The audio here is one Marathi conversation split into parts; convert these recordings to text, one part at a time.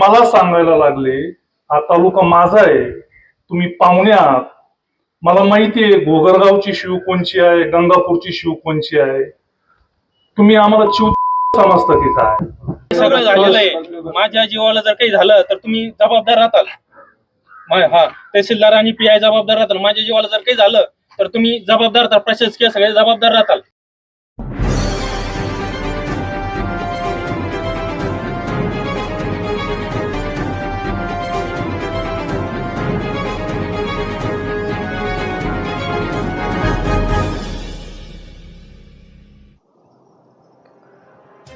मला सांगायला लागले हा तालुका माझा आहे, तुम्ही पाहुणे आहात, मला माहिती आहे गोगरगावची शिव कोणची आहे, गंगापूरची शिव कोणची आहे, तुम्ही आम्हाला चिव समजता की काय? सगळं झालेलं आहे. माझ्या जीवाला जर काही झालं तर तुम्ही जबाबदार राहताल. हा तहसीलदार आणि पीआय जबाबदार राहताल. माझ्या जीवाला जर काही झालं तर तुम्ही जबाबदार राहताल, प्रशासकीय सगळे जबाबदार राहताल.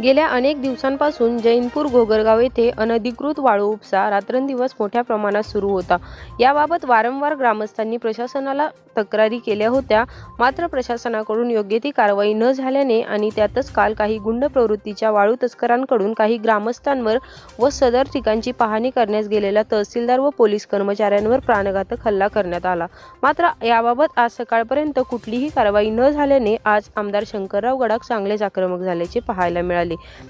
गेल्या अनेक दिवसांपासून जैनपूर घोगरगाव येथे अनधिकृत वाळू उपसा रात्रंदिवस मोठ्या प्रमाणात सुरू होता. याबाबत वारंवार ग्रामस्थांनी प्रशासनाला तक्रारी केल्या होत्या, मात्र प्रशासनाकडून योग्य ती कारवाई न झाल्याने आणि त्यातच काल काही गुंड प्रवृत्तीच्या वाळू तस्करांकडून काही ग्रामस्थांवर व सदर ठिकाणची पाहणी करण्यास गेलेल्या तहसीलदार व पोलीस कर्मचाऱ्यांवर प्राणघातक हल्ला करण्यात आला. मात्र याबाबत आज सकाळपर्यंत कुठलीही कारवाई न झाल्याने आज आमदार शंकरराव गडाख चांगलेच आक्रमक झाल्याचे पाहायला मिळाले.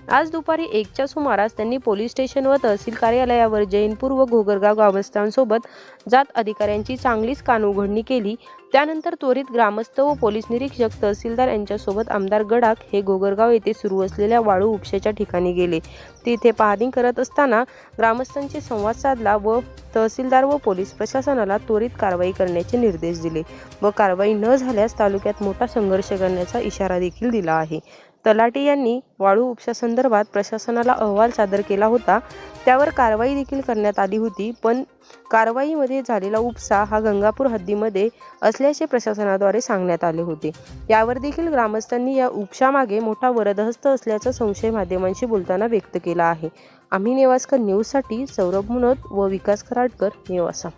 आज दुपारी 1च्या सुमारास त्यांनी पोलीस स्टेशन व तहसील कार्यालयावर जैनपूर व घोगरगाव ग्रामस्थांसोबत जात अधिकाऱ्यांची चांगलीच कानउघडणी केली. त्यानंतर त्वरित ग्रामस्थ व पोलीस निरीक्षक तहसीलदार यांच्यासोबत आमदार गडाख हे घोगरगाव येथे सुरू असलेल्या वाळू उपशाच्या ठिकाणी गेले. तिथे पाहणी करत असताना ग्रामस्थांशी संवाद साधला व तहसीलदार व पोलीस प्रशासनाला त्वरित कारवाई करण्याचे निर्देश दिले व कारवाई न झाल्यास तालुक्यात मोठा संघर्ष करण्याचा इशारा देखील दिला आहे. तलाठी यांनी वाळू उपशासंदर्भात प्रशासनाला अहवाल सादर केला होता, त्यावर कारवाई देखील करण्यात आली होती, पण कारवाईमध्ये झालेला उपसा हा गंगापूर हद्दीमध्ये असल्याचे प्रशासनाद्वारे सांगण्यात आले होते. यावर देखील ग्रामस्थांनी या उपशामागे मोठा वरदहस्त असल्याचा संशय माध्यमांशी बोलताना व्यक्त केला आहे. आम्ही नेवास्कर न्यूजसाठी सौरभ मुनोत व विकास कराडकर, नेवासा.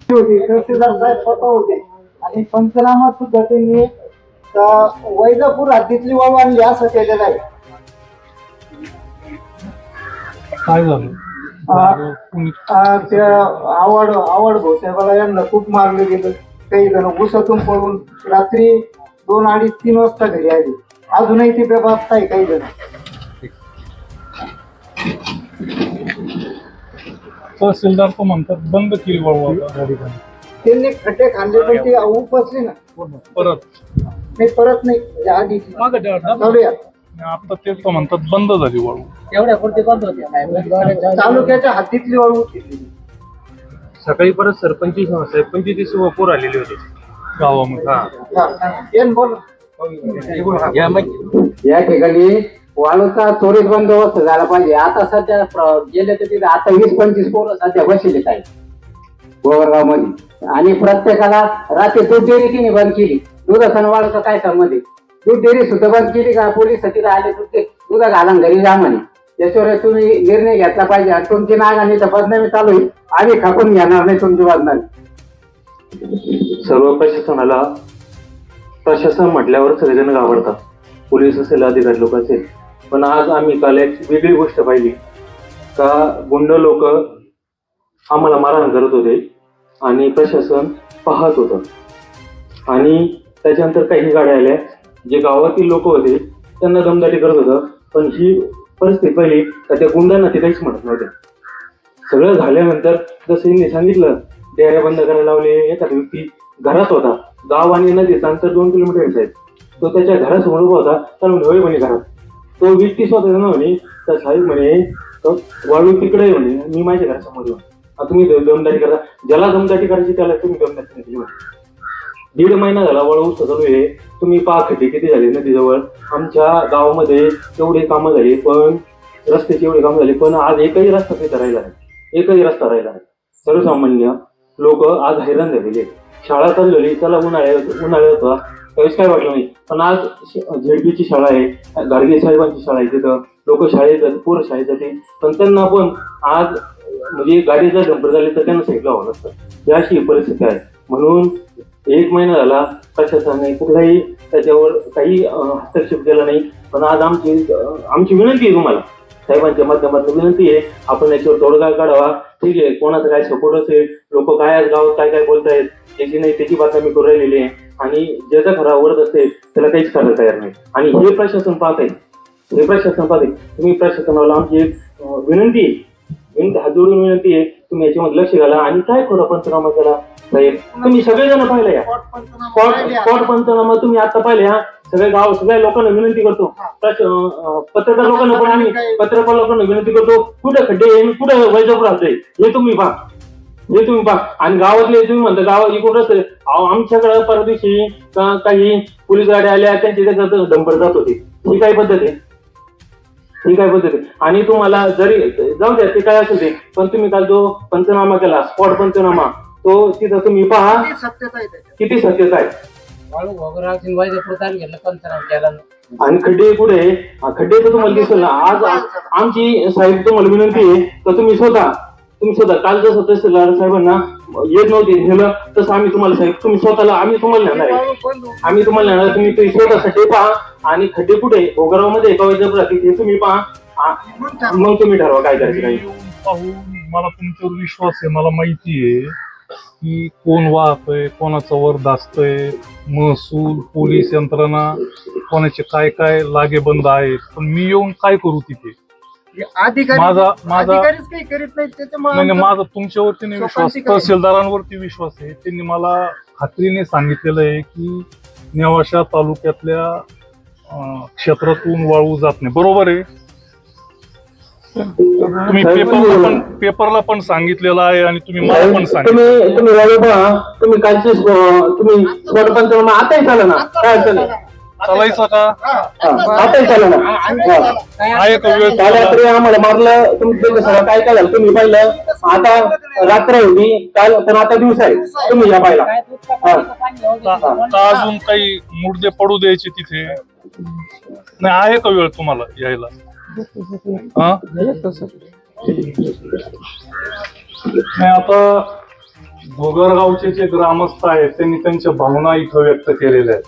तहसीलदार साहेब स्वतः होते आणि पंचनामा सुद्धा त्यांनी वैजापूर हद्दीतली वाळू आणली असं केलेलं आहे. काय झालं? त्या आवड भोसाहेबाला यांना खूप मारलं गेलं. काही जण ऊसातून पळून रात्री 2, 2:30, 3 वाजता घरी आले. अजूनही ती बेबाबत आहे काही जण. तहसीलदार तो म्हणतात बंद केली वाळू त्यांनी खड्डे खाल्ले पण ती उपसली ना परत नाही आधी चालूया. आता ते तो म्हणतात बंद झाली वाळू. एवढ्या पुरती बंद होती. तालुक्याच्या हद्दीतली वाळू होती. सकाळी परत सरपंची पूर आलेली होती गावामध्ये. या ठिकाणी वाळूचा त्वरित बंदोबस्त झाला पाहिजे. आता सध्या गेले तर तिथे आता 20-25 पोरं सध्या बसलेत आहेत गोगरगाव मध्ये आणि प्रत्येकाला रात्री दूध डेअरी तिने बंद केली. दुधाचा वाळूचा काय संबंध आहे? दूध डेअरी सुद्धा बंद केली का? पोलीस तिला आले दुधा घाला घरी जा म्हणे. त्याच्यावर तुम्ही निर्णय घेतला पाहिजे. आणि तुमची नागाने तर बदनामी चालू आहे, आम्ही खापून घेणार नाही तुमची बदनामी. सर्व प्रशासनाला प्रशासन म्हटल्यावर सगळेजण घाबरतात, पोलीस असेल अधिकारी लोक असेल. पण आज आम्ही काल एक वेगळी गोष्ट पाहिली का गुंड लोक आम्हाला मारहाण करत होते आणि प्रशासन पाहत होतं. आणि त्याच्यानंतर काही गाड्या आल्या, जे गावातील लोक होते त्यांना दमदाटी करत होतं. पण ही परिस्थिती पहिली का त्या गुंडांना ते काहीच म्हणत नव्हते. सगळं झाल्यानंतर जसं यांनी सांगितलं डेऱ्या बंद करायला लावले. एखादा व्यक्ती घरात होता, गाव आणि नदीचं अंतर 2 किलोमीटर आहे, तो त्याच्या घरासमोर उभा होता. तर होय म्हणे घरात तो व्यक्ती स्वतः म्हणे तर साहेब म्हणे वाळू तिकडे म्हणे, मी माझ्या घरासमोर येऊन तुम्ही दमदाटी करा. ज्याला दमदाटी करायची त्याला तुम्ही दमदाटी केली म्हणे. 1.5 महिना झाला वाळू चालू आहे. तुम्ही खड्डे किती झाले नदीजवळ. आमच्या गावामध्ये एवढे कामं झाली, पण रस्त्याची एवढी कामं झाली, पण आज एकही रस्ता तिथं राहिला नाही. एकही रस्ता राहिला नाही. सर्वसामान्य लोक आज हैराण झालेले आहेत. शाळा चालू झाली, चला उन्हाळ्यात होता त्यावेळेस काय वाटलं नाही, पण आज झेडपीची शाळा आहे, गाडगे साहेबांची शाळा आहे, तिथं लोक शाळेत जाते, पोरं शाळेत जाते, पण त्यांना पण आज म्हणजे गाडी जर डंपर झाली तर त्यांना साईडला व्हावं लागतं. ही अशी परिस्थिती आहे. म्हणून 1 महिना झाला प्रशासनाने कुठलाही त्याच्यावर काही हस्तक्षेप केला नाही. पण आज आमची विनंती आहे तुम्हाला, साहेबांच्या माध्यमातून विनंती आहे, आपण याच्यावर तोडगा काढावा. ठीक आहे, कोणाचा काय सपोर्ट असेल, लोक काय आज गावात काय काय बोलतायत त्याची नाही त्याची बातमी करू राहिलेली आहे, आणि ज्याचा खरा आवडत असेल त्याला काहीच करायला तयार नाही. आणि हे प्रशासन पाहत आहे, तुम्ही प्रशासनाला आमची एक विनंती आहे, हात जोडून विनंती आहे, तुम्ही याच्यामध्ये लक्ष घाला. आणि काय थोडा पंचनामा केला साहेब, तुम्ही सगळेजण पाहिलं या स्पॉट पंचनामा तुम्ही आता पाहिले. हा सगळ्या लोकांना विनंती करतो, पत्रकार लोकांना पण आम्ही पत्रकार लोकांना विनंती करतो, कुठं खड्डे आहे कुठं वैजापूर राहतंय हे तुम्ही पहा. आणि गावातले तुम्ही म्हणता गावात इकडून रस्ते, आमच्याकडे परवा दिवशी काही पोलीस गाड्या आल्या, त्यांची त्याच्यात डंपर जात होती. ही काय पद्धत आहे? आणि तुम्हाला जरी जाऊ द्या ते काय असेल ते, पण तुम्ही काल जो पंचनामा केला स्पॉट पंचनामा, तो तिथं तुम्ही पहा किती सत्यता आहे. आणि खड्डे कुठे आहे? खड्डे तर तुम्हाला दिसेल ना. आज आमची साहेब तुम्हाला विनंती आहे तर तुम्ही स्वतः काल जसं तहसीलदार साहेबांना येत नव्हते नेलं तसं आम्ही तुम्हाला साहेब आम्ही तुम्हाला नेणार आहे. तुम्ही स्वतःसाठी पहा. आणि खड्डे कुठे भोगरावमध्ये का वैजापुरात ते तुम्ही पहा, मग तुम्ही ठरवा काय करायचं. काही पाहून मला तुमच्यावर विश्वास आहे. मला माहिती आहे की कोण वाहतोय, कोणाचं वर दास्तय, महसूल, पोलीस यंत्रणा, कोणाचे काय काय लागेबंद आहेत. पण मी येऊन काय करू तिथे? माझा तुमच्यावरती नाही विश्वास, तहसीलदारांवरती विश्वास आहे. त्यांनी मला खात्रीने सांगितलेलं आहे की नेवाशा तालुक्यातल्या क्षेत्रातून वाळू जात नाही. बरोबर आहे? तुम्ही पेपरला पण सांगितलेलं आहे आणि तुम्ही मला पण सांगितलं. तुम्ही तुम्ही कालचे तुम्ही स्पॉट पंचनामा आताही झालं ना, काय चालेल चालायचं का? आताही झालं ना. आहे का वेळ? काल रात्री आम्हाला मारलं, तुम्ही सगळं काय काय झालं तुम्ही पाहिलं. आता रात्र होती काल, पण आता दिवस आहे, तुम्ही या पाहिला. अजून काही मुद्दे पडू द्यायचे तिथे नाही? आहे का वेळ तुम्हाला यायला? नाही, आता घोगरगावचे जे ग्रामस्थ आहेत त्यांनी त्यांच्या भावना इथं व्यक्त केलेल्या आहेत.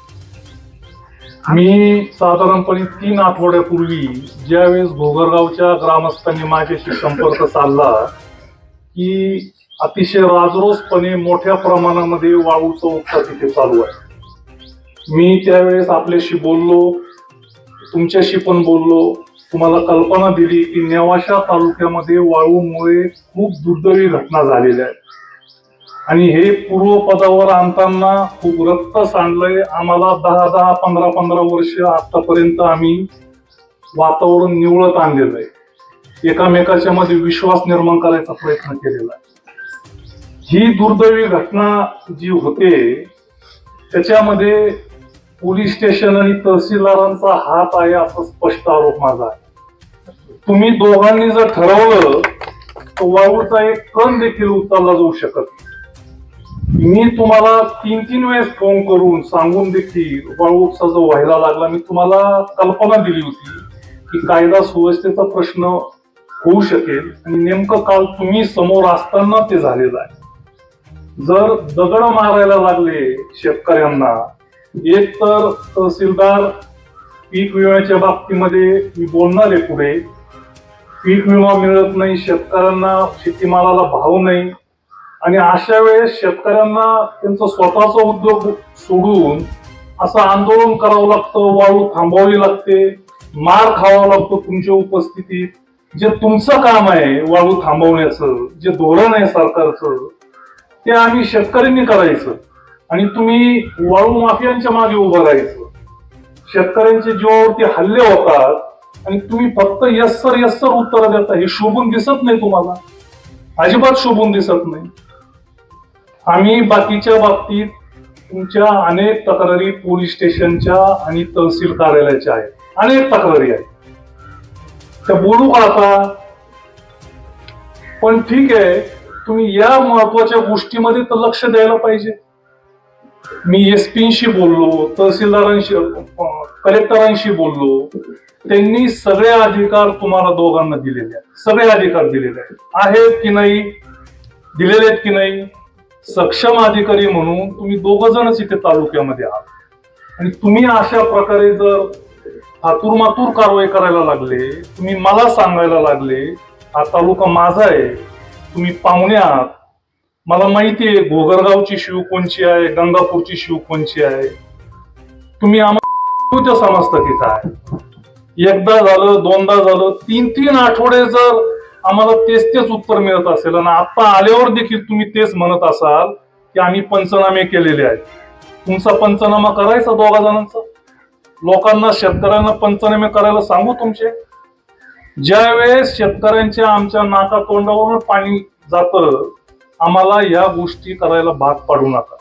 मी साधारणपणे 3 आठवड्यापूर्वी ज्यावेळेस घोगरगावच्या ग्रामस्थांनी माझ्याशी संपर्क साधला की अतिशय राजरोसपणे मोठ्या प्रमाणामध्ये वाळूचा उपसा तिथे चालू आहे, मी त्यावेळेस आपल्याशी बोललो, तुमच्याशी पण बोललो, तुम्हाला कल्पना दिली की नेवाशा तालुक्यामध्ये वाळूमुळे खूप दुर्दैवी घटना झालेल्या आहेत आणि हे पूर्वपदावर आणताना खूप रक्त सांडलंय. आम्हाला 10-10, 15-15 वर्ष आतापर्यंत आम्ही वातावरण निवळत आणलेलं आहे, एकामेकाच्या मध्ये विश्वास निर्माण करायचा प्रयत्न केलेला आहे. ही दुर्दैवी घटना जी होते त्याच्यामध्ये पोलीस स्टेशन आणि तहसीलदारांचा हात आहे असा स्पष्ट आरोप माझा आहे. तुम्ही दोघांनी जर ठरवलं तर वाळूचा एक कण देखील उचलला जाऊ शकत. मी तुम्हाला 3-3 वेळेस फोन करून सांगून देखील वाळू उपसा जो व्हायला लागला, मी तुम्हाला कल्पना दिली होती की कायदा सुव्यवस्थेचा प्रश्न होऊ शकेल आणि नेमकं काल तुम्ही समोर असताना ते झालेलं आहे. जर दगड मारायला लागले शेतकऱ्यांना, एक तर तहसीलदार पीक विम्याच्या बाबतीमध्ये मी बोलणार आहे पुढे, पीक विमा मिळत नाही शेतकऱ्यांना, शेतीमालाला भाव नाही आणि अशा वेळेस शेतकऱ्यांना त्यांचा स्वतःचा उद्योग सोडून असं आंदोलन करावं लागतं, वाळू थांबवावी लागते, मार खावा लागतो तुमच्या उपस्थितीत. जे तुमचं काम आहे वाळू थांबवण्याचं, जे धोरण आहे सरकारचं, ते आम्ही शेतकऱ्यांनी करायचं आणि तुम्ही वाळू माफियांच्या मागे उभं राहायचं. शेतकऱ्यांच्या जीवावरती हल्ले होतात आणि तुम्ही फक्त यस्सर उत्तर देता. हे शोभून दिसत नाही तुम्हाला, अजिबात शोभून दिसत नाही. आम्ही बाकीच्या बाबतीत तुमच्या अनेक तक्रारी पोलीस स्टेशनच्या आणि तहसील कार्यालयाच्या आहेत, अनेक तक्रारी आहेत, त्या बोलू का आता? पण ठीक आहे, तुम्ही या महत्वाच्या गोष्टीमध्ये तर लक्ष द्यायला पाहिजे. मी एसपींशी बोललो, तहसीलदारांशी, कलेक्टरांशी बोललो, त्यांनी सगळे अधिकार तुम्हाला दोघांना दिलेले आहेत. सगळे अधिकार दिलेले आहेत की नाही, दिलेले आहेत की नाही. सक्षम अधिकारी म्हणून तुम्ही दोघ जणच इथे तालुक्यामध्ये आहात आणि तुम्ही अशा प्रकारे जर हातूरमातूर कारवाई करायला लागले, तुम्ही मला सांगायला लागले हा तालुका माझा आहे, तुम्ही पाहुणे आहात, मला माहिती आहे घोगरगावची शिव कोणची आहे, गंगापूरची शिव कोणची आहे, तुम्ही आम्हाला समजता की काय. एकदा झालं, दोनदा झालं, 3-3 आठवडे जर आम्हाला तेच उत्तर मिळत असेल आणि आता आल्यावर देखील तुम्ही तेच म्हणत असाल की आम्ही पंचनामे केलेले आहेत. तुमचा पंचनामा करायचा दोघा जणांचा. लोकांना, शेतकऱ्यांना पंचनामे करायला सांगू तुमचे. ज्या वेळेस शेतकऱ्यांच्या आमच्या नाका तोंडावरून पाणी जातं, आम्हाला या गोष्टी करायला भाग पाडू नका.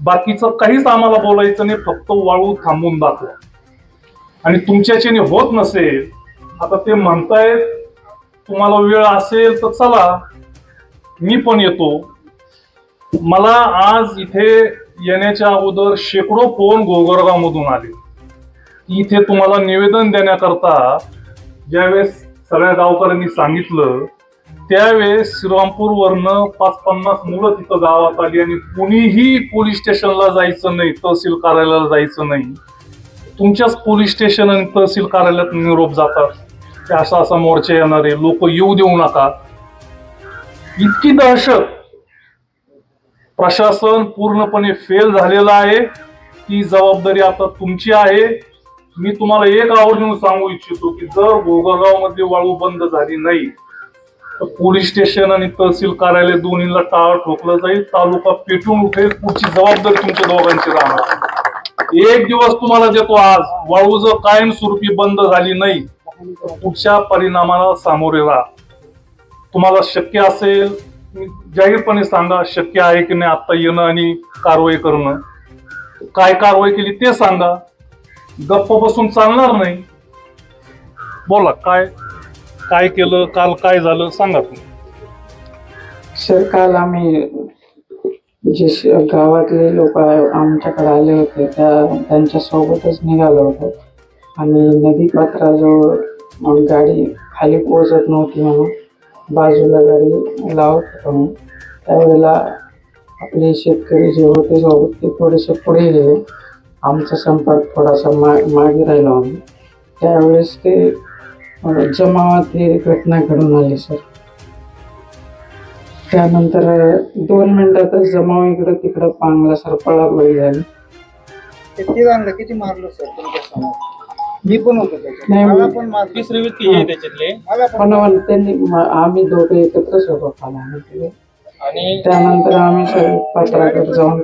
बाकीचं काहीच आम्हाला बोलायचं नाही, फक्त वाळू थांबून दाखवा. आणि तुमच्याच्याने होत नसेल, आता ते म्हणतायत तुम्हाला वेळ असेल तर चला, मी पण येतो. मला आज इथे येण्याच्या अगोदर शेकडो फोन घोगरगाव मधून आले. इथे तुम्हाला निवेदन देण्याकरता ज्यावेळेस सगळ्या गावकऱ्यांनी सांगितलं, त्यावेळेस श्रीरामपूर वरनं 5-50 मुलं तिथं गावात आली आणि कुणीही पोलीस स्टेशनला जायचं नाही, तहसील कार्यालयाला जायचं नाही. तुमच्याच पोलीस स्टेशन आणि तहसील कार्यालयात निरोप जातात की असा मोर्चा येणार आहे, लोक येऊ देऊ नका. इतकी दहशत. प्रशासन पूर्णपणे फेल झालेलं आहे. ती जबाबदारी आता तुमची आहे. मी तुम्हाला एक आवर्जून सांगू इच्छितो की जर घोगरगाव मध्ये वाळू बंद झाली नाही तर पोलीस स्टेशन आणि तहसील कार्यालय दोन्हीला टाळ ठोकलं जाईल, तालुका पेटून उठेल. पुढची जबाबदारी तुमच्या दोघांची राहणार. एक दिवस तुम्हाला देतो आज, वाळू जर कायमस्वरूपी बंद झाली नाही तर पुढच्या परिणामाला सामोरे राहा. तुम्हाला शक्य असेल जाहीरपणे सांगा, शक्य आहे की नाही आता येणं आणि कारवाई करणं. काय कारवाई केली ते सांगा. गप्प बसून चालणार नाही. बोला, काय काय केलं, काल काय झालं सांगा तुम्ही. सर, काल आम्ही जे गावातले लोक आमच्याकडे आले होते त्यांच्या सोबतच निघालो होतो आणि नदी पात्राजवळ गाडी खाली पोहोचत नव्हती म्हणून बाजूला गाडी लावत होतो. त्यावेळेला आपले शेतकरी जे होते सोबत ते थोडेसे पुढे गेले. आमचा संपर्क थोडासा मागे राहिला आम्ही. त्यावेळेस ते जमावात ही घटना घडून आली सर. त्यानंतर 2 मिनिटातच जमाव इकडं तिकडं पांगला सर, पळापळी झाली. किती जणांना किती मारलं सर तुमच्या समोर? मी पण होतो त्याच्यात. नाही, मला पण मारलं. तिसरे व्यक्ती आहे त्याच्यातले. मला पण पण त्यांनी आम्ही दोघे एकत्रच होतो पाण्यामध्ये. आणि त्यानंतर आम्ही सर पात्राकडे जाऊन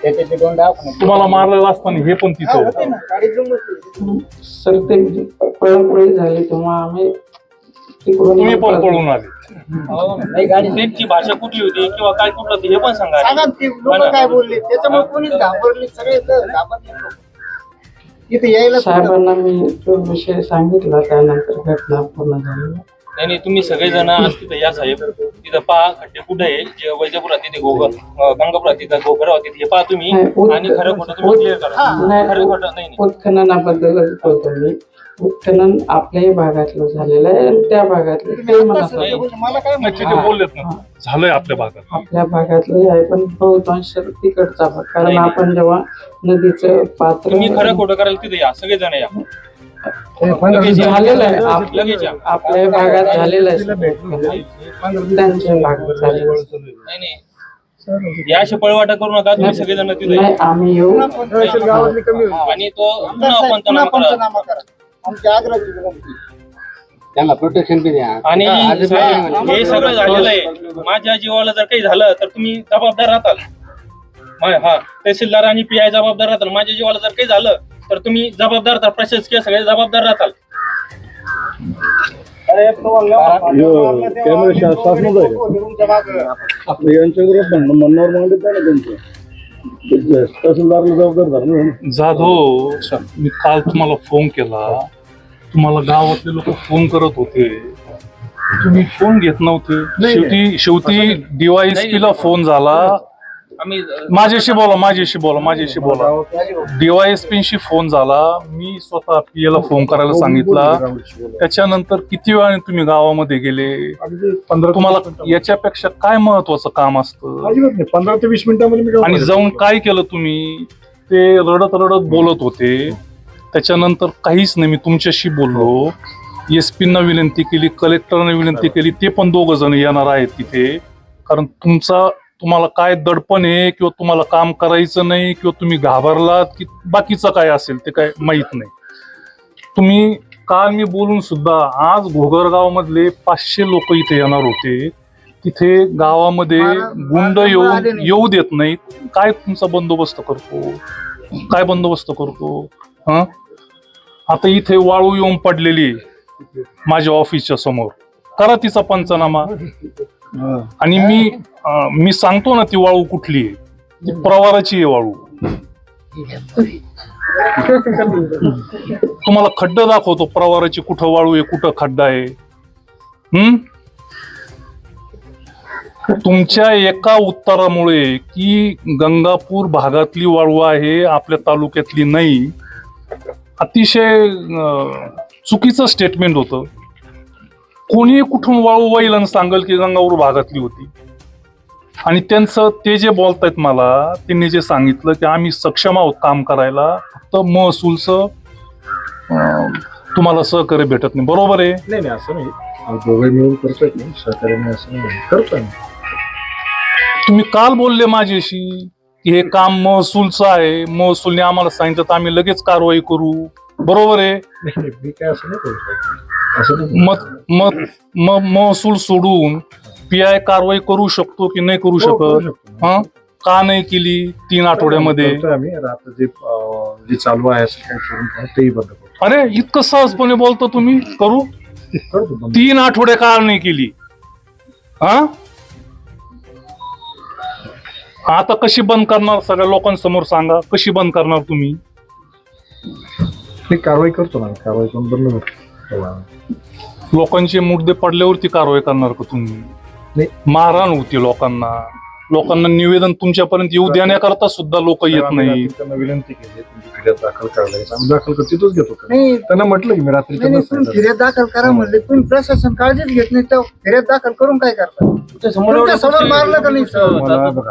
त्याच्यातले 2 दवाखान्यात तुम्हाला मारलेलं असताना हे पण हा, तिथं होते होतं. ना, गाडीत जाऊन बसले. सर ते पळापळी झाली तेव्हा आम्ही तुम्ही पण तिकडून पळून आले. नाही, गाडी त्यांची भाषा कुठली होती किंवा काय कुठलं होती हे पण सांगा. सांगा ते लोक काय बोलले, त्याच्यामुळे कोणीच घाबरले. सगळे तर घाबरले लोक. तिथे यायला साहेबांना मी तो विषय सांगितला. त्यानंतर घटना पूर्ण झाली. नाही, तुम्ही सगळेजण आज तिथं या साहेब. तिथं पहा खड्डे कुठे आहे, जे वैजापुरात तिथे गंगापुरात तिथं घोगराव तिथे हे पहा तुम्ही. आणि खरं खोटं तुम्ही क्लिअर करा. खरं खोटं नाही. उत्खननाबद्दलच बोलतो मी. उत्खनन आपल्याही भागातलं झालेलं आहे आणि त्या भागातलं ते म्हणत होते. मला काय नक्की ते बोललेत ना, झालंय आपल्या भागात. आपल्या भागातलं आहे पण बहुतांश तिकडचा भाग. कारण आपण जेव्हा नदीचं पात्र तुम्ही खरं खोटं करायला तिथे या, सगळेजण या. झालेलं आहे लगेच या. आपल्या भागात झालेलं आहे. त्यांच्या भागात झालेलं आहे. नाही या अशी पळवाटा करू नका तुम्ही सगळेजण तिथे या. नाही, आम्ही येऊ. गावातली कमी होती. आणि तो पुन्हा पुन्हा पंचनामा करा. करा. आमच्या आग्रहाची विनंती. त्यांना प्रोटेक्शन बी द्या. आणि हे सगळं झालेलं आहे. माझ्या जीवाला जर काही झालं तर तुम्ही जबाबदार राहताल. हा, तहसीलदार आणि PI जबाबदार राहताल. माझ्या जीवाला जर काही झालं तर तुम्ही जबाबदार राहताल. प्रशासकीय सगळे जबाबदार राहताल. जाधव, मी काल तुम्हाला फोन केला, तुम्हाला गावातले लोक फोन करत होते तुम्ही फोन घेत नव्हते. शेवटी DYSP ला फोन झाला. आम्ही माझ्याशी बोला. DYSPशी फोन झाला. मी स्वतः PA ला फोन करायला सांगितला. त्याच्यानंतर किती वेळाने तुम्ही गावामध्ये गेले? 15 तुम्हाला याच्यापेक्षा काय महत्वाचं काम असतं? 15 ते 20 मिनिटांमध्ये मी आणि जाऊन काय केलं तुम्ही? ते रडत बोलत होते. त्याच्यानंतर काहीच नाही. मी तुमच्याशी बोललो. SP ना विनंती केली, कलेक्टरने विनंती केली. ते पण 2 जण येणार आहेत तिथे. कारण तुम्हाला काय दडपण आहे किंवा तुम्हाला काम करायचं नाही किंवा तुम्ही घाबरलात की बाकीचं काय असेल ते काय माहित नाही. तुम्ही काल मी बोलून सुद्धा आज घोगरगाव मधले 500 लोक इथे येणार होते. तिथे गावामध्ये गुंड येऊ देत नाहीत. काय तुमचा बंदोबस्त करतो? हा, आता इथे वाळू येऊन पडलेली माझ्या ऑफिसच्या समोर. करा तिचा पंचनामा. आणि मी सांगतो ना ती वाळू कुठली आहे. ती प्रवाराची आहे वाळू. तुम्हाला खड्डा दाखवतो प्रवाराची. कुठं वाळू आहे, कुठं खड्डा आहे. तुमच्या एका उत्तरामुळे की गंगापूर भागातली वाळू आहे, आपल्या तालुक्यातली नाही, अतिशय चुकीचं स्टेटमेंट होतं. कोणी कुठून वाळू वाईल आणि सांगेल की गंगापूर भागातली होती. आणि त्यांचं ते जे बोलतायत मला, त्यांनी जे सांगितलं की आम्ही सक्षम आहोत काम करायला, फक्त महसूलचं तुम्हाला सहकार्य भेटत नाही. बरोबर आहे? नाही असं नाही. दोघे मिळून करतोय मी सहकार्याने, असं नाही करतोय. तुम्ही काल बोलले माझ्याशी की हे काम महसूलचं आहे, महसूलने आम्हाला सांगितलं तर आम्ही लगेच कारवाई करू. बरोबर आहे? मी काय असं नाही करू शकत. असं नाही. मग महसूल सोडून PI कारवाई करू शकतो की नाही करू शकत? हा, का नाही केली 3 आठवड्यामध्ये? आम्ही आता जे चालू आहे तेही बंद करतो. अरे इतकं सहजपणे बोलतो तुम्ही. करू 3 आठवडे का नाही केली? हा, आता कशी बंद करणार? सगळ्या लोकांसमोर सांगा, कशी बंद करणार तुम्ही? मी कारवाई करतो ना. कारवाई करून बंद करतो. लोकांचे मुद्दे पडल्यावरती कारवाई करणार का तुम्ही? नाही. मारहाण होती लोकांना निवेदन तुमच्यापर्यंत येऊ देण्याकरता सुद्धा लोक येत नाही. त्यांना विनंती केली तुमची फिर्याद दाखल करायला. आम्ही दाखल करतो, तिथंच घेतो. नाही त्यांना म्हटलं की मी रात्री नाही, तुम्ही फिर्याद दाखल करा म्हणले. तुम्ही प्रशासन काळजीच घेत नाही तर फिर्याद दाखल करून काय करता? तुमच्या समोर मारलं का नाही?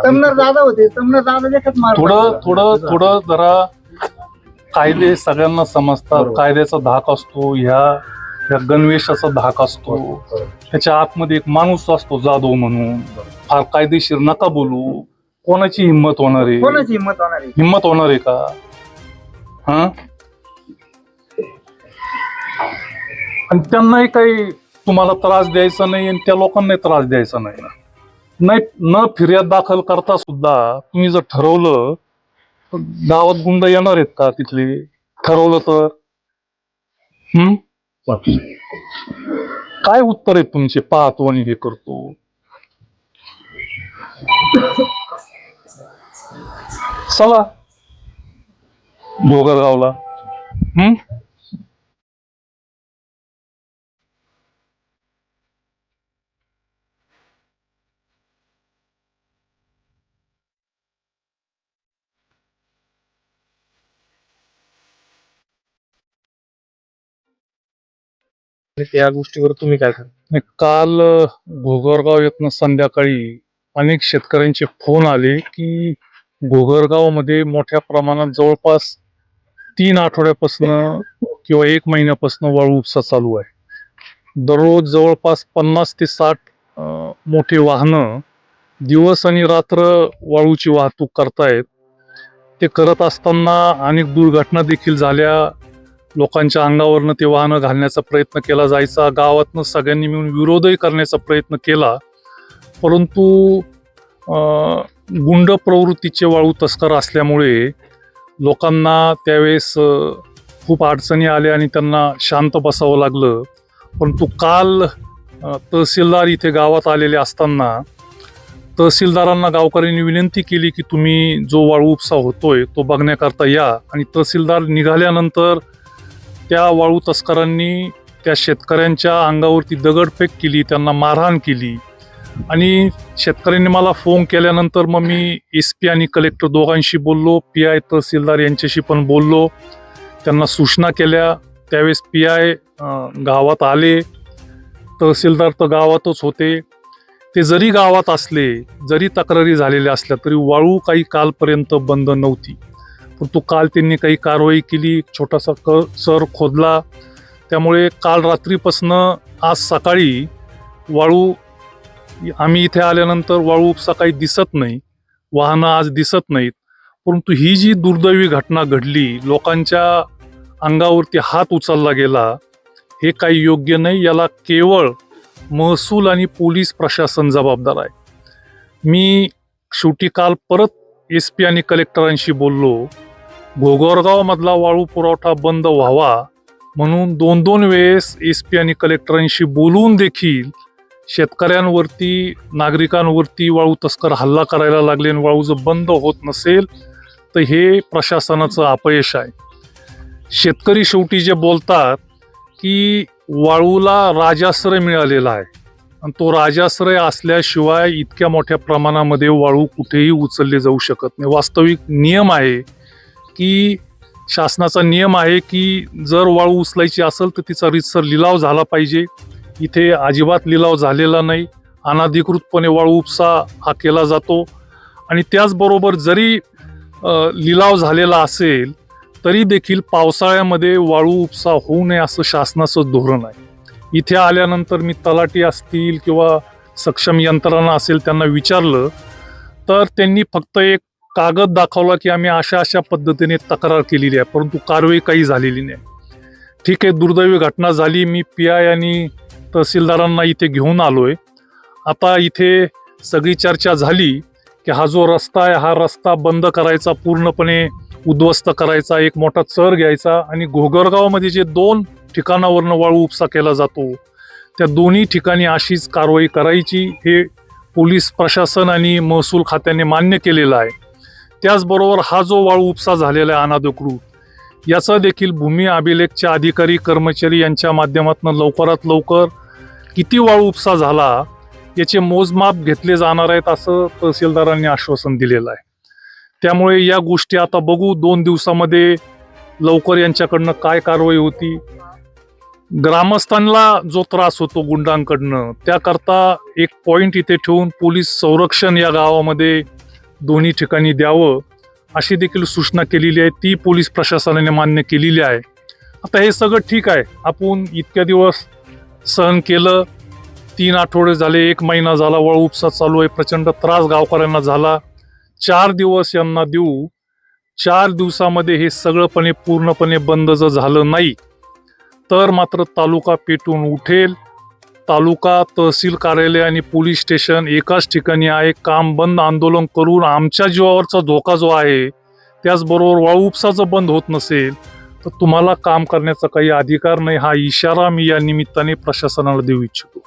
तमनार दादा होते, तमनार दादा देखत मारलं. थोडं जरा कायदे सगळ्यांना समजतात. कायद्याचा धाक असतो, ह्या गणवेशाचा धाक असतो. त्याच्या आतमध्ये एक माणूस असतो जाधव म्हणून. फार कायदेशीर नका बोलू. कोणाची हिंमत होणार आहे? कोणाची हिंमत होणार आहे? हिंमत होणार आहे का? हा, आणि त्यांनाही काही तुम्हाला त्रास द्यायचा नाही आणि त्या लोकांनाही त्रास द्यायचा नाही. न फिर्याद दाखल करता सुद्धा तुम्ही जर ठरवलं तर गावात गुंड येणार आहेत का तिथले? ठरवलं तर काय उत्तर आहेत तुमचे? पाहतो आणि हे करतो. चला घोगरगावला. त्या गोष्टीवर तुम्ही काय करता? काल घोगरगाव येथनं संध्याकाळी अनेक शेतकऱ्यांचे फोन आले की घोगरगावमध्ये मोठ्या प्रमाणात जवळपास 3 आठवड्यापासून किंवा 1 महिन्यापासून वाळू उपसा चालू आहे. दररोज जवळपास 50 ते 60 मोठी वाहनं दिवस आणि रात्र वाळूची वाहतूक करतायत. ते करत असताना अनेक दुर्घटना देखील झाल्या. लोकांच्या अंगावरनं ते वाहनं घालण्याचा प्रयत्न केला जायचा. गावातनं सगळ्यांनी मिळून विरोधही करण्याचा प्रयत्न केला. परंतु गुंड प्रवृत्तीचे वाळू तस्कर असल्यामुळे लोकांना त्यावेळेस खूप अडचणी आल्या आणि त्यांना शांत बसावं लागलं. परंतु काल तहसीलदार इथे गावात आलेले असताना तहसीलदारांना गावकऱ्यांनी विनंती केली की तुम्ही जो वाळू उपसा होतोय तो बघण्याकरता या. आणि तहसीलदार निघाल्यानंतर त्या वाळू तस्करांनी त्या शेतकऱ्यांच्या अंगावरती दगडफेक केली, त्यांना मारहाण केली आणि शेतकऱ्यांनी मला फोन केल्यानंतर मग मी SP आणि कलेक्टर दोघांशी बोललो, PI तहसीलदार यांच्याशी पण बोललो, त्यांना सूचना केल्या. त्यावेळेस PI गावात आले, तहसीलदार तर गावातच होते. ते जरी गावात असले, जरी तक्रारी झालेल्या असल्या तरी वाळू काही कालपर्यंत बंद नव्हती. परंतु काल त्यांनी काही कारवाई केली, छोटासा सर खोदला. त्यामुळे काल रात्रीपासनं आज सकाळी वाळू, आम्ही इथे आल्यानंतर वाळू उपसा काही दिसत नाही, वाहनं आज दिसत नाहीत. परंतु ही जी दुर्दैवी घटना घडली, लोकांच्या अंगावरती हात उचलला गेला, हे काही योग्य नाही. याला केवळ महसूल आणि पोलीस प्रशासन जबाबदार आहे. मी शेवटी काल परत SP आणि कलेक्टरांशी बोललो. घोगरगावमधला वाळू पुरवठा बंद व्हावा म्हणून 2-2 वेळेस SP आणि कलेक्टरांशी बोलून देखील शेतकऱ्यांवरती, नागरिकांवरती वाळू तस्कर हल्ला करायला लागले आणि वाळू जर बंद होत नसेल तर हे प्रशासनाचं अपयश आहे. शेतकरी शेवटी जे बोलतात की वाळूला राजाश्रय मिळालेला आहे आणि तो राजाश्रय असल्याशिवाय इतक्या मोठ्या प्रमाणामध्ये वाळू कुठेही उचलले जाऊ शकत नाही. वास्तविक नियम आहे की शासनाचा नियम आहे की जर वाळू उचलायची असेल तर तिचा रीतसर लिलाव झाला पाहिजे. इथे अजिबात लिलाव झालेला नाही. अनधिकृतपणे वाळू उपसा हा केला जातो आणि त्याचबरोबर जरी लिलाव झालेला असेल तरी देखील पावसाळ्यामध्ये वाळू उपसा होऊ नये असं शासनाचं धोरण आहे. इथे आल्यानंतर मी तलाठी असतील किंवा सक्षम यंत्रणा असेल त्यांना विचारलं तर त्यांनी फक्त एक कागद दाखवला की आम्ही अशा पद्धतीने तक्रार केलेली आहे, परंतु कारवाई काही झालेली नाही. ठीक आहे, दुर्दैवी घटना झाली. मी PI आणि तहसीलदारांना इथे घेऊन आलोय. आता इथे सगळी चर्चा झाली की हा जो रस्ता आहे हा रस्ता बंद करायचा, पूर्णपणे उद्ध्वस्त करायचा, एक मोठा चर घ्यायचा आणि घोगरगावमध्ये जे 2 ठिकाणावरनं वाळू उपसा केला जातो त्या दोन्ही ठिकाणी अशीच कारवाई करायची, हे पोलीस प्रशासन आणि महसूल खात्याने मान्य केलेलं आहे. त्याचबरोबर हा जो वाळू उपसा झालेला आहे अनधिकृत, याचा देखील भूमी अभिलेखचे अधिकारी कर्मचारी यांच्या माध्यमातून लवकरात लवकर किती वाळू उपसा झाला याचे मोजमाप घेतले जाणार आहेत असं तहसीलदारांनी आश्वासन दिलेलं आहे. त्यामुळे या गोष्टी आता बघू 2 दिवसामध्ये लवकर यांच्याकडनं काय कारवाई होती. ग्रामस्थांना जो त्रास होतो गुंडांकडनं, त्याकरता एक पॉइंट इथे ठेवून पोलीस संरक्षण या गावामध्ये दोन्ही ठिकाणी द्यावं अशी देखील सूचना केलेली आहे. ती पोलीस प्रशासनाने मान्य केलेली आहे. आता हे सगळं ठीक आहे, आपण इतक्या दिवस सहन केलं. 3 आठवडे झाले, 1 महिना झाला वाळू उपसा चालू आहे. प्रचंड त्रास गावकऱ्यांना झाला. 4 दिवस यांना देऊ. 4 दिवसामध्ये हे सगळंपणे पूर्णपणे बंद जर झालं नाही तर मात्र तालुका पेटून उठेल. तालुका, तहसील कार्यालय आणि पोलीस स्टेशन एकाच ठिकाणी आहे. काम बंद आंदोलन करून आमच्या जीवावरचा धोका जो आहे, त्याचबरोबर वाळू उपसा जर बंद होत नसेल तर तुम्हाला काम करण्याचा काही अधिकार नाही, हा इशारा मी या निमित्ताने प्रशासनाला देऊ इच्छितो.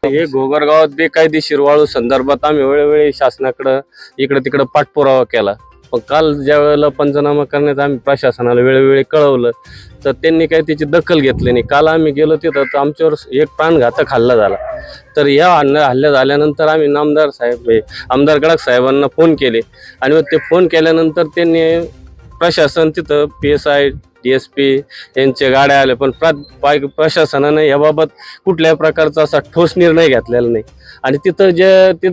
हे घोगरगावात बेकायदेशीर वाळू संदर्भात आम्ही वेळोवेळी शासनाकडे इकडे तिकडे पाठपुरावा केला. पण काल ज्या वेळेला पंचनामा करण्यात आम्ही प्रशासनाला वेळोवेळी कळवलं तर त्यांनी काही त्याची दखल घेतली नाही. काल आम्ही गेलो तिथं तर आमच्यावर एक प्राणघातक हल्ला झाला. तर या हल्ला झाल्यानंतर आम्ही आमदार गडाख साहेबांना फोन केले आणि ते फोन केल्यानंतर त्यांनी प्रशासन तिथं PSI DSP यांच्या गाड्या आल्या, पण प्रशासनानं याबाबत कुठल्याही प्रकारचा असा ठोस निर्णय घेतलेला नाही. आणि तिथं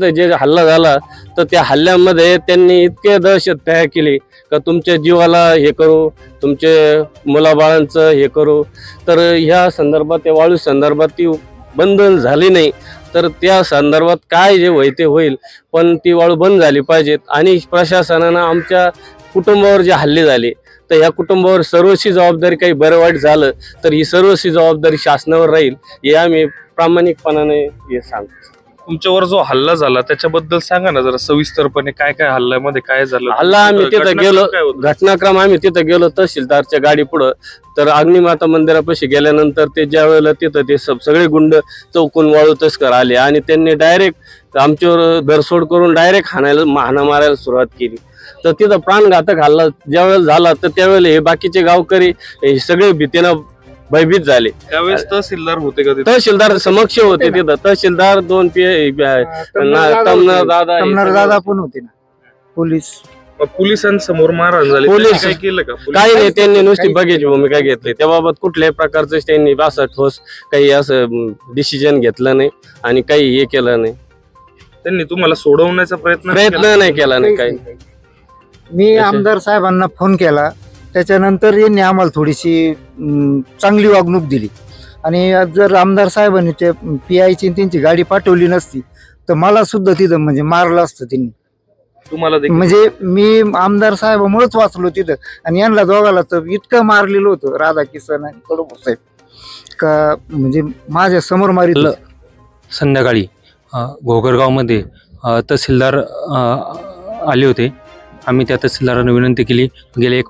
जे हल्ला झाला तर त्या हल्ल्यामध्ये त्यांनी इतके दहशत तयार केली का तुमच्या जीवाला हे करू, तुमचे मुलाबाळांचं हे करू. तर ह्या संदर्भात, त्या वाळू संदर्भात ती बंद झाली नाही तर त्या संदर्भात काय जे होईल ते होईल, पण ती वाळू बंद झाली पाहिजेत. आणि प्रशासनानं आमच्या कुटुंबावर जे हल्ले झाले तर या कुटुंबावर सर्वस्वी जबाबदारी, काही बरं वाईट झालं तर ही सर्वस्वी जबाबदारी शासनावर राहील, हे आम्ही प्रामाणिकपणाने हे सांगतो. तुमच्यावर जो हल्ला झाला त्याच्याबद्दल सांगा ना जरा सविस्तरपणे, काय काय हल्ल्यामध्ये काय झालं? हल्ला आम्ही तिथं घटनाक्रम गेलो, काय होतं? घटनाक्रम आम्ही तिथं गेलो तहसीलदारच्या गाडी पुढं. तर अग्निमाता मंदिरापाशी गेल्यानंतर ते ज्या वेळेला तिथं ते सगळे गुंड चौकून वाळू तस्कर आले आणि त्यांनी डायरेक्ट आमच्यावर धरसोड करून डायरेक्ट हाणा मारायला सुरुवात केली. तर तिथं प्राणघातक हल्ला ज्या वेळेला झाला तर त्यावेळेला हे बाकीचे गावकरी हे सगळे भीतीनं भयभीत झाले. त्यावेळेस तहसीलदार होते का तिथे? तहसीलदार समक्ष होते तिथं. तहसीलदार 2 दादा पण होते ना, पोलीस. मग पोलिसांसमोर मारहाण झाली, पोलीस- त्यांनी काय केलं का? काही नाही, त्यांनी नुसती बघायची भूमिका घेतली. त्याबाबत कुठल्याही प्रकारचं त्यांनी असं ठोस काही असं डिसिजन घेतलं नाही आणि काही हे केलं नाही, त्यांनी तुम्हाला सोडवण्याचा प्रयत्न प्रयत्न नाही केला नाही काही. मी आमदार साहेबांना फोन केला, त्याच्यानंतर यांनी आम्हाला थोडीशी चांगली वागणूक दिली. आणि जर आमदार साहेबांनी ते PI ची त्यांची गाडी पाठवली नसती तर मला सुद्धा तिथं म्हणजे मारलं असतं त्यांनी. तुम्हाला देखील? म्हणजे मी आमदार साहेबामुळेच वाचलो तिथं. आणि यांना दोघाला तर इतकं मारलेलं होतं, राधाकिसन आणि कडू साहेब, का म्हणजे माझ्या समोर मारित होते. संध्याकाळी घोगरगावमध्ये तहसीलदार आले होते. आम्ही त्या तहसीलदारांना विनंती केली, गेल्या 1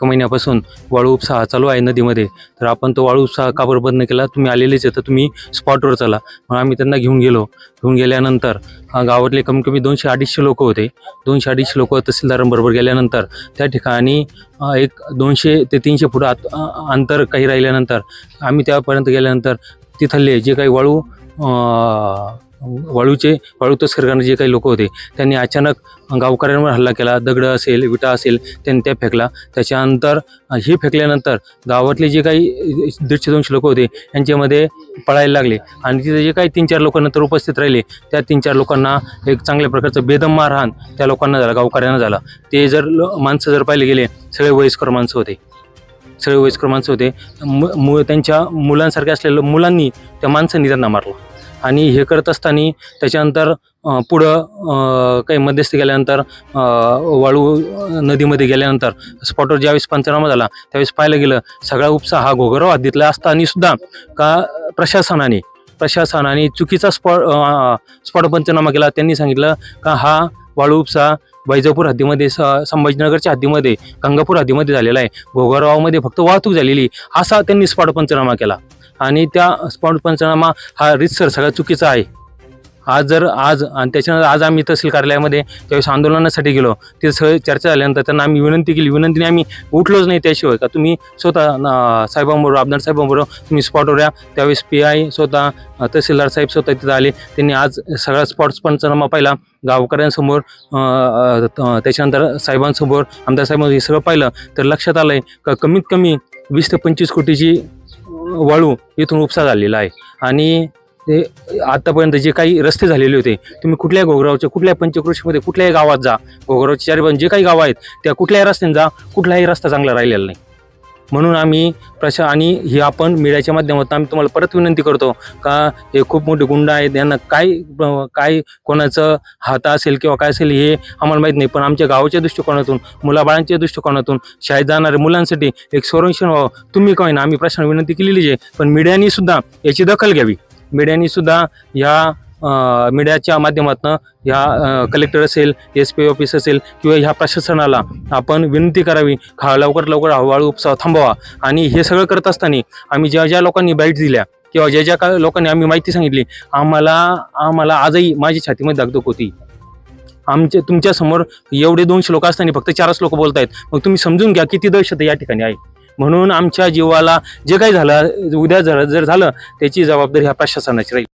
महिन्यापासून वाळू उपसा हा चालू आहे नदीमध्ये, तर आपण तो वाळू उपसा का बरं बंद केला? तुम्ही आलेलेच आहे तर तुम्ही स्पॉटवर चला. मग आम्ही त्यांना घेऊन गेल्यानंतर गावातले कमीत कमी 200-250 लोक होते. 200-250 लोक तहसीलदारांबरोबर गेल्यानंतर त्या ठिकाणी एक 200 ते 300 फूट अंतर काही राहिल्यानंतर आम्ही त्यापर्यंत गेल्यानंतर तिथले जे काही वाळू तस्कर करणारे जे काही लोक होते त्यांनी अचानक गावकऱ्यांवर हल्ला केला. दगड असेल, विटा असेल त्यांनी त्या फेकला. त्याच्यानंतर हे फेकल्यानंतर गावातले जे काही 150-200 लोक होते यांच्यामध्ये पळायला लागले आणि तिथे जे काही 3-4 लोक नंतर उपस्थित राहिले त्या 3-4 लोकांना एक चांगल्या प्रकारचं बेदम मारहाण त्या लोकांना झाला, गावकऱ्यांना झाला. ते जर माणसं जर पाहिले गेले सगळे वयस्कर माणसं होते. त्यांच्या मुलांसारखे असलेल्या मुलांनी त्या माणसांनी त्यांना मारलं. आणि हे करत असताना त्याच्यानंतर पुढं काही मध्यस्थी गेल्यानंतर वाळू नदीमध्ये गेल्यानंतर स्पॉटवर ज्यावेळेस पंचनामा झाला त्यावेळेस पाहायला गेलं सगळा उपसा हा घोगरगाव हद्दीतला असताना सुद्धा का प्रशासनाने चुकीचा स्पॉट पंचनामा केला. त्यांनी सांगितलं का हा वाळू उपसा वैजापूर हद्दीमध्ये, संभाजीनगरच्या हद्दीमध्ये, गंगापूर हद्दीमध्ये झालेला आहे, घोगरगावमध्ये फक्त वाहतूक झालेली, असा त्यांनी स्पॉट पंचनामा केला. आणि त्या स्पॉट पंचनामा हा रितसर सगळा चुकीचा आहे. आज त्याच्यानंतर आज आम्ही तहसील कार्यालयामध्ये त्यावेळेस आंदोलनासाठी गेलो. तिथे सगळी चर्चा झाल्यानंतर त्यांना आम्ही विनंती केली. विनंतीने आम्ही उठलोच नाही त्याशिवाय का तुम्ही स्वतः साहेबांबरोबर, आमदार साहेबांबरोबर तुम्ही स्पॉटवर या. त्यावेळेस PI स्वतः, तहसीलदार साहेब स्वतः तिथं आले. त्यांनी आज सगळा स्पॉट पंचनामा पाहिला गावकऱ्यांसमोर, त्याच्यानंतर साहेबांसमोर, आमदार साहेबांसमोर हे सगळं पाहिलं तर लक्षात आलं आहे का कमीत कमी 20 ते 25 कोटीची वाळू इथून उपसा झालेला आहे. आणि ते आतापर्यंत जे काही रस्ते झालेले होते, तुम्ही कुठल्याही घोगरगावच्या कुठल्याही पंचक्रोशीमध्ये कुठल्याही गावात जा, घोगरगावच्या चारी जे काही गावं आहेत त्या कुठल्याही रस्त्याने जा, कुठलाही रस्ता चांगला राहिलेला नाही. म्हणून आम्ही आणि ही आपण मीडियाच्या माध्यमातून आम्ही तुम्हाला परत विनंती करतो का हे खूप मोठे गुंड आहेत, यांना काय कोणाचं हात असेल किंवा काय असेल हे आम्हाला माहीत नाही, पण आमच्या गावाच्या दृष्टिकोनातून, मुलाबाळांच्या दृष्टिकोनातून, शाळेत जाणाऱ्या मुलांसाठी एक संरक्षण व्हावं. तुम्ही काय ना, आम्ही प्रश्न विनंती केलेली आहे, पण मीडियानी सुद्धा याची दखल घ्यावी. मीडियानी सुद्धा मीडियाच्या माध्यमातून ह्या कलेक्टर असेल, SP ऑफिस असेल किंवा ह्या प्रशासनाला आपण विनंती करावी का लवकर वाळू उपसा थांबवा. आणि हे सगळं करत असताना आम्ही ज्या लोकांनी बाईट दिल्या किंवा ज्या लोकांनी आम्ही माहिती सांगितली, आम्हाला आजही माझ्या छातीमध्ये दगदग होती. तुमच्या समोर एवढे 200 लोक असताना फक्त 4च लोक बोलत आहेत. मग तुम्ही समजून घ्या किती दहशत या ठिकाणी आहे. म्हणून आमच्या जीवाला जे काही झालं, उद्या जर झालं त्याची जबाबदारी ह्या प्रशासनाची राहील.